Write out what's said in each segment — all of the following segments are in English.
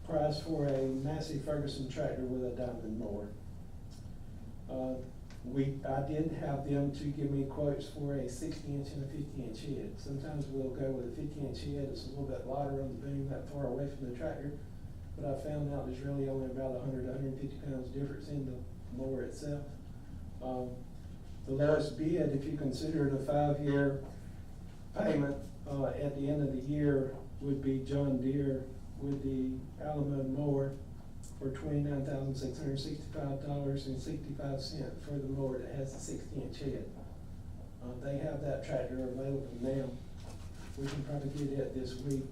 price for a Massey Ferguson tractor with a diamond mower. I did have them to give me quotes for a 60-inch and a 50-inch head. Sometimes we'll go with a 50-inch head, it's a little bit lighter on the boom, that far away from the tractor. But I found out there's really only about 100 to 150 pounds difference in the mower itself. The lowest bid, if you consider it a 5-year payment, at the end of the year would be John Deere with the Alamo mower for $29,665.65 for the mower that has a 60-inch head. They have that tractor available now. We can probably get it this week,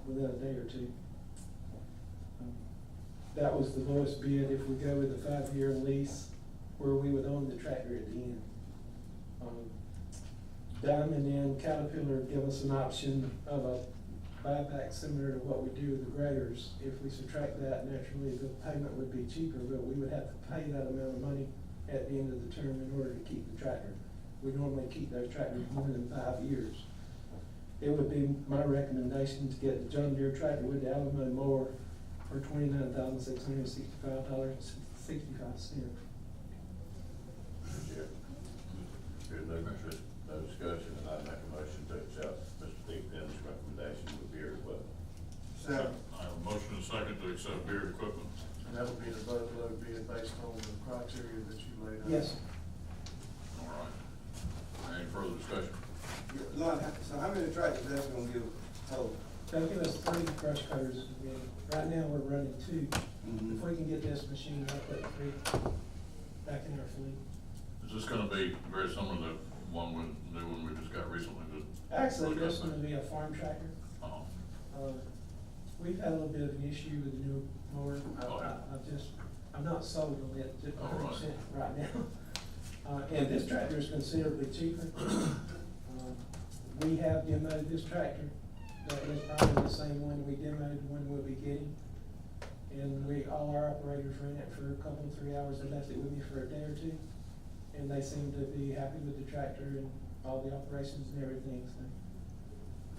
within a day or two. That was the lowest bid if we go with a 5-year lease where we would own the tractor at the end. Diamond and Caterpillar give us an option of a buyback similar to what we do with the graders. If we subtract that, naturally the payment would be cheaper, but we would have to pay that amount of money at the end of the term in order to keep the tractor. We normally keep those tractors more than 5 years. It would be my recommendation to get the John Deere tractor with the Alamo mower for $29,665.65. No discussion, and I'd make a motion to accept Mr. Steve Dennis' recommendation with Beard Equipment. Second. I have a motion and a second to accept Beard Equipment. And that would be the boat load bid based on the criteria that you laid out. Yes, sir. All right. Any further discussion? Lon, so how many tractors that's gonna give total? They'll give us 3 brush cutters. Right now, we're running 2. Mhm. If we can get this machine, I'll put 3 back in our fleet. Is this gonna be very similar to the new one we just got recently? Actually, this one will be a farm tractor. Uh-huh. We've had a little bit of an issue with the new mower. Oh, yeah. I'm not sold on it just All right. 100% right now. And this tractor is considerably cheaper. We have demoed this tractor. That is probably the same one we demoed, the one we'll be getting. And all our operators ran it for a couple, 3 hours. They left it with me for a day or 2. And they seem to be happy with the tractor and all the operations and everything. So,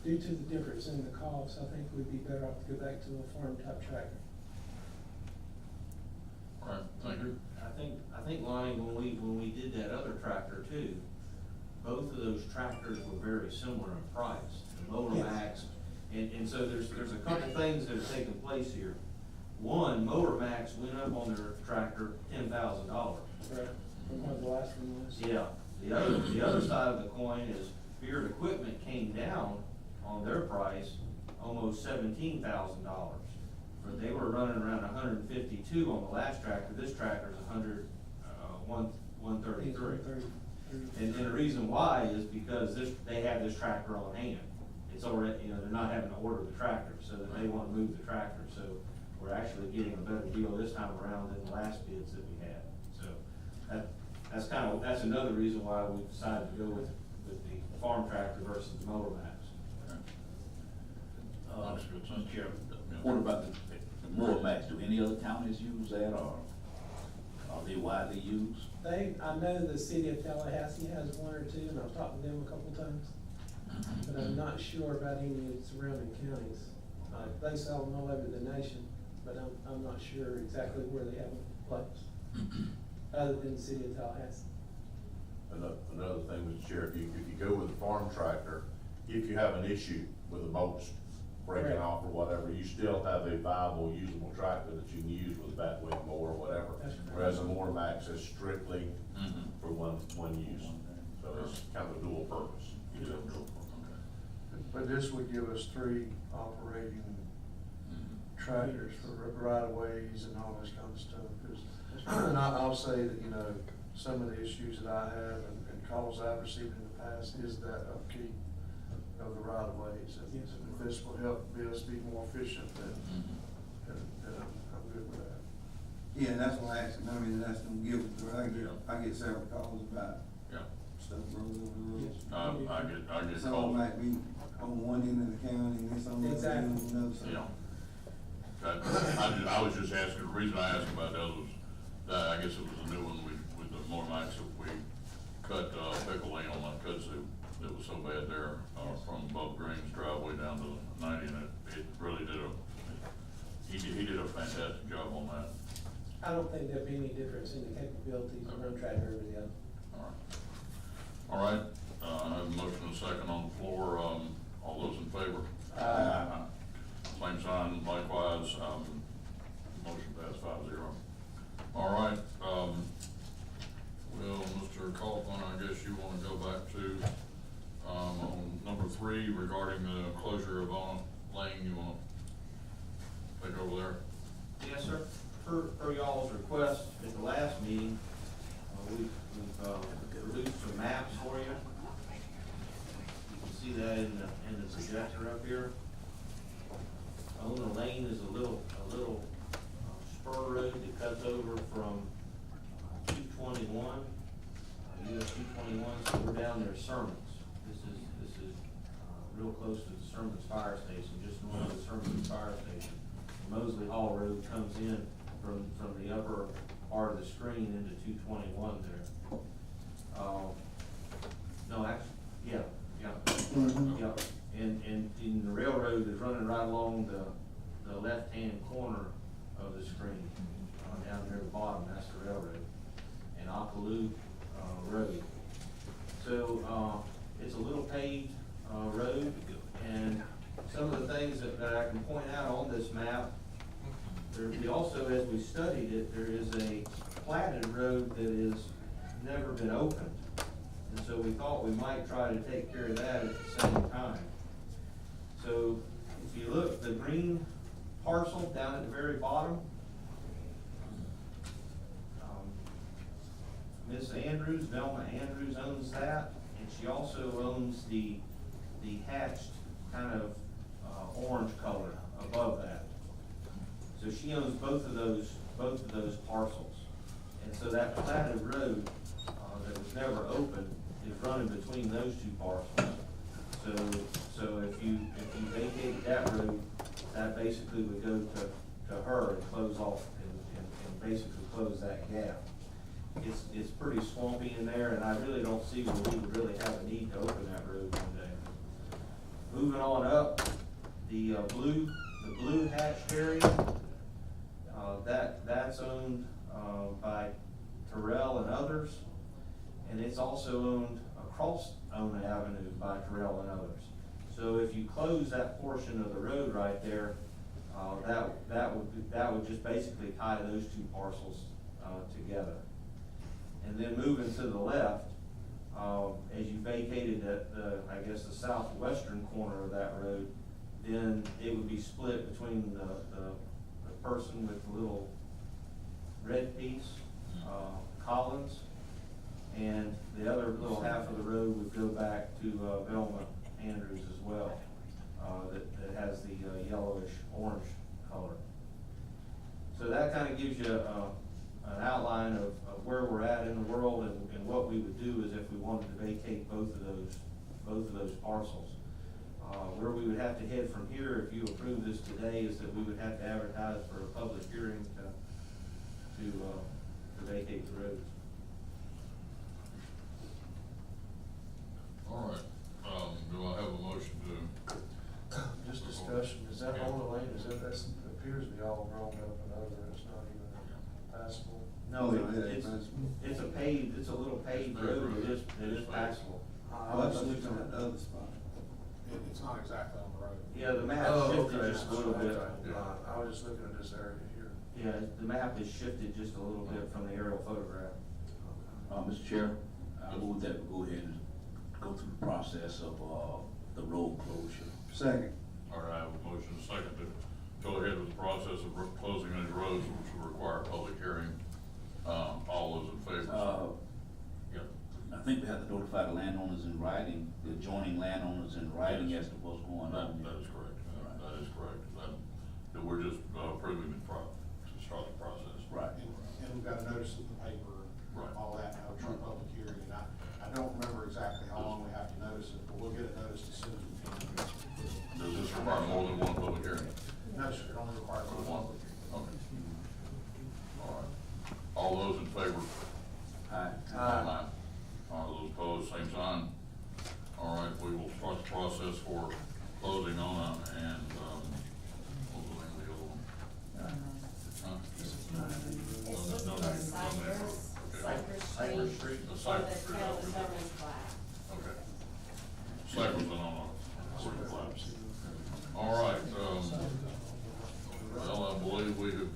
due to the difference in the cost, I think we'd be better off to go back to a farm type tractor. All right, thank you. I think Lonnie, when we did that other tractor too, both of those tractors were very similar in price, the Motor Yes. Max. And so there's a couple things that are taking place here. One, Motor Max went up on their tractor $10,000. Right. From what the last one was. Yeah, the other side of the coin is Beard Equipment came down on their price almost $17,000. But they were running around 152 on the last tractor. This tractor's 133. And the reason why is because they have this tractor on hand. It's already, they're not having to order the tractor, so that they want to move the tractor. So we're actually getting a better deal this time around than the last bids that we had. So that's another reason why we decided to go with the farm tractor versus the Motor Max. Makes good sense. Chair, Yeah. what about the Motor Max? Do any other counties use that, or are they widely used? I know the city of Tallahassee has 1 or 2, and I've talked to them a couple times. But I'm not sure about any of the surrounding counties. They sell them all over the nation, but I'm not sure exactly where they have them placed, other than the city of Tallahassee. Another thing, Mr. Sheriff, if you go with a farm tractor, if you have an issue with the bolts breaking Correct. off or whatever, you still have a viable, usable tractor that you can use with a batwing mower or whatever. That's correct. Whereas a Motor Max is strictly Mhm. for one use. So it's kind of a dual purpose. You don't go for it, But this would give us 3 operating okay. tractors for right of ways and all this kind of stuff. Cause, and I'll say that, some of the issues that I have and calls I've received in the past is that upkeep of the right of ways. And Yes. if this will help us be more efficient, then Mhm. I'm good with that. Yeah, and that's why I asked him, that's gonna give it, I get several calls about Yeah. stuff rolling over the roads. I get Some called. might be on one end of the county, and some other Exactly. end, so. Yeah. I was just asking, the reason I asked about that was, that I guess it was a new one with the Motor Max that we cut, pickle lane on my kudzu. It was so bad there, from Bob Green's driveway down to 90, and it really did fantastic job on that. I don't think there'd be any difference in the capabilities of one tractor over the other. All right, I have a motion and a second on the floor, all those in favor? Same sign, likewise, motion passed 5-0. All right, well, Mr. Kaufman, I guess you wanna go back to, on number 3 regarding the closure of Lane, you wanna take over there? Yes, sir. Per y'all's request at the last meeting, we've produced some maps for you. You can see that in the projector up here. Ona Lane is a little spur road that cuts over from 221, US 221, so we're down there at Sermons. This is real close to the Sermons Fire Station, just north of the Sermons Fire Station. Mosley Hall Road comes in from the upper part of the screen into 221 there. No, actually, yeah. And the railroad is running right along the left-hand corner of the screen, down there at the bottom, that's the railroad, and Akalu Road. So, it's a little paved, road, and some of the things that I can point out on this map, we also, as we studied it, there is a platted road that has never been opened. And so we thought we might try to take care of that at the same time. So if you look, the green parcel down at the very bottom, Ms. Andrews, Velma Andrews owns that, and she also owns the hatched kind of orange color above that. So she owns both of those parcels. And so that platted road that was never opened is running between those two parcels. So if you vacated that road, that basically would go to her and close off and basically close that gap. It's pretty swampy in there, and I really don't see where we would really have a need to open that road one day. Moving on up, the blue hatched area, that's owned by Terrell and others, and it's also owned across Ona Avenue by Terrell and others. So if you close that portion of the road right there, that would just basically tie those two parcels together. And then moving to the left, as you vacated I guess the southwestern corner of that road, then it would be split between the person with the little red piece, Collins, and the other little half of the road would go back to Velma Andrews as well, that has the yellowish orange color. So that kind of gives you an outline of where we're at in the world, and what we would do is if we wanted to vacate both of those parcels. Where we would have to head from here, if you approve this today, is that we would have to advertise for a public hearing to vacate the roads. All right, do I have a motion to? Just discussion, is that Ona Lane, that's, appears to be all grown up and over, it's not even passable? No, Yeah, it's a little paved road, it is passable. I was looking at the other spot. It's not exactly on the road. Yeah, the map shifted just a little bit. I was just looking at this area here. Yeah, the map is shifted just a little bit from the aerial photograph. Mr. Chair, I move that we go ahead and go through the process of, the road closure. Second. All right, I have a motion and a second to go ahead with the process of closing these roads, which will require a public hearing. All those in favor? Yep. I think we have to notify the landowners in writing, the adjoining landowners in writing as to what's going on. That is correct. That is correct. That we're just approving to start the process. Right. And we've got a notice in the paper, Right. all that, how it's a public hearing, and I don't remember exactly how long we have to notice it, but we'll get it noticed as soon as we can. Does this require more than one public hearing? No, sir, it only requires one. Okay. All right. All those in favor? Aye. All those opposed, same sign. All right, we will start the process for closing Ona and, what was the name of the other one? Cypress the Street, town of over there. Summer's plat. Okay. Cypress and on a flats. All right, well, I believe we have, do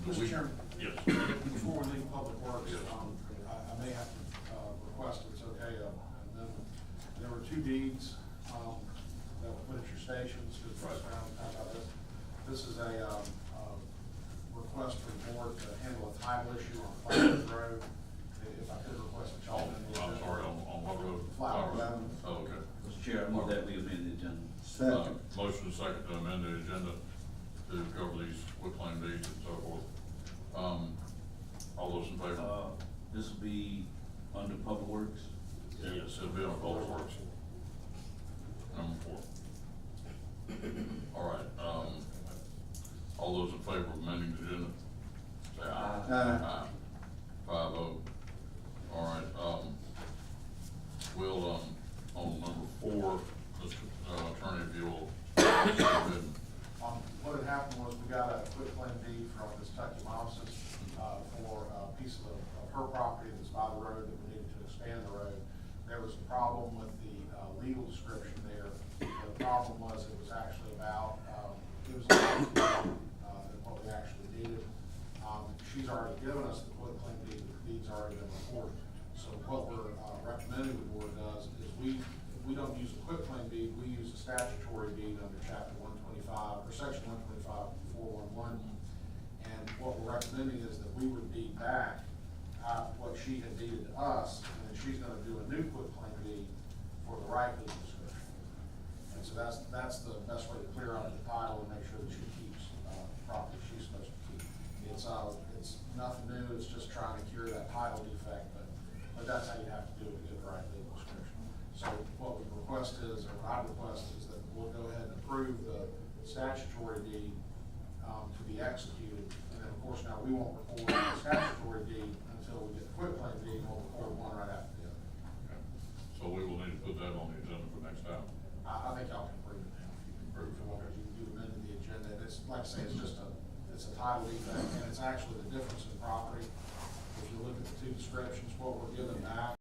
Mr. we? Chairman? Yes. Before we leave Public Works, Yes. I may have to, request if it's okay, there were 2 deeds, that were put at your stations, to the first round, how about this? This is a, request for the board to handle a title issue on Flatwood Road. If I could request a Oh, child. I'm sorry, on what road? Flower. Oh, okay. Mr. Chair, I move that we amend the agenda. Second. Motion second to amend the agenda to cover these quitclaim deeds and so forth. All those in favor? This will be under Public Works. Yes, it'll be on Public Works. Number 4. All right, all those in favor of amending the agenda, say aye. Aye. 5-0. All right, we'll, on number 4, Mr. Attorney, if you'll, go ahead. What had happened was we got a quitclaim deed from Ms. Tucky Mouses, for a piece of her property that's by the road that we needed to expand the road. There was a problem with the, legal description there. The problem was it was actually about, it was than what we actually needed. She's already given us the quitclaim deed, the deed's already been recorded. So what we're, recommending the board does is we don't use a quitclaim deed, we use a statutory deed under chapter 125, or section 125-411. And what we're recommending is that we would deed back, what she had deeded to us, and then she's gonna do a new quitclaim deed for the right legal description. And so that's the best way to clear up the title and make sure that she keeps, property she's supposed to keep. It's nothing new, it's just trying to cure that title defect, but that's how you have to do it to get the right legal description. So what we request is, or I request is that we'll go ahead and approve the statutory deed, to be executed. And then, of course, now we won't record the statutory deed until we get the quitclaim deed, and we'll record one right after the other. Okay. So we will need to put that on the agenda for next time. I think y'all can approve it now, if you can approve it, because you amended the agenda, and it's, like I say, it's a title defect, and it's actually the difference in property. If you look at the 2 descriptions, what we're giving back